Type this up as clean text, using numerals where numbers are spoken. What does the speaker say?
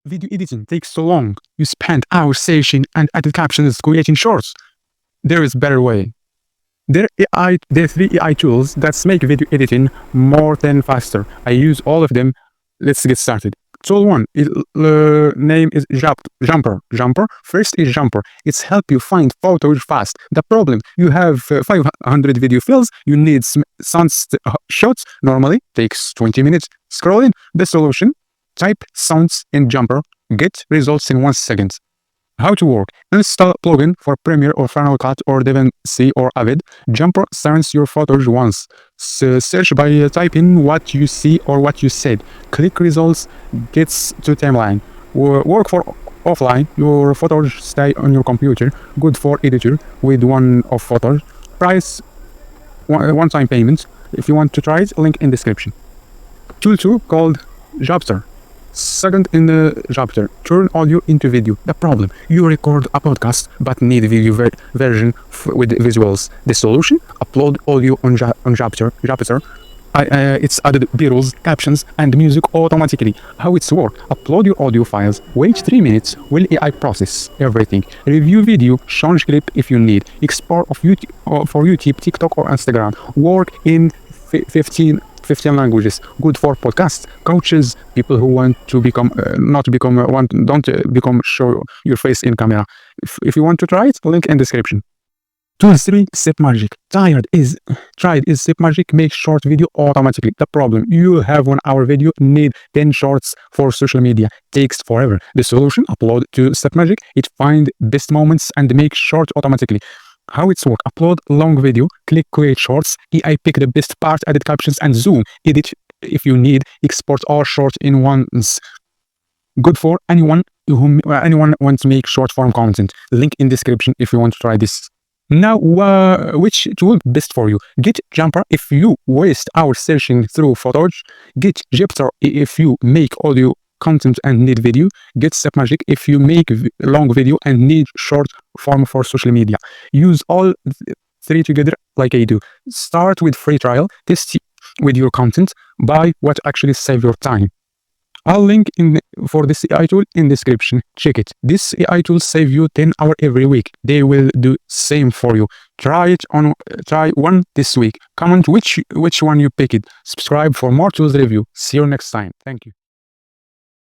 Video editing takes so long. You spend hours searching and added captions, creating shorts. There is a better way. There are 3 AI tools that make video editing more than faster. I use all of them. Let's get started. Tool 1 is name is Jupitrr. First is Jupitrr. It's help you find photos fast. The problem, you have 500 video files. You need shots. Normally takes 20 minutes. Scrolling. The solution: type sounds in Jupitrr. Get results in 1 second. How to work: install plugin for Premiere or Final Cut or DaVinci or Avid. Jupitrr sends your photos once. Search by typing what you see or what you said. Click results, gets to timeline. Work for offline. Your photos stay on your computer. Good for editor with one of photos. Price: one-time payment. If you want to try it, link in description. Tool 2 called Jupitrr. Second in the Jupitrr, turn audio into video. The problem, you record a podcast but need a video version with visuals. The solution: upload audio on Jupitrr. It's added B-rolls, captions, and music automatically. How it's work: upload your audio files, wait 3 minutes, will AI process everything. Review video, change clip if you need. Export of YouTube for YouTube, TikTok, or Instagram. Work in 15 languages. Good for podcasts, coaches, people who want to become don't become show your face in camera. If you want to try it, link in description. Tool 3, Submagic. Tried is Submagic makes short video automatically. The problem, you have 1 hour video, need 10 shorts for social media. Takes forever. The solution: upload to Submagic. It find best moments and make short automatically. How it's work: upload long video, click create shorts. AI pick the best part, added captions and zoom. Edit if you need. Export all short in once. Good for anyone wants to make short form content. Link in description if you want to try this. Now, which tool best for you? Get Jupitrr if you waste hours searching through photos. Get Jupitrr if you make audio content and need video. Get Submagic if you make long video and need short form for social media. Use all 3 together like I do. Start with free trial, test with your content, buy what actually save your time. I'll link for this AI tool in description. Check it. This AI tool save you 10 hours every week. They will do same for you. Try one this week. Comment which one you picked. Subscribe for more tools review. See you next time. Thank you.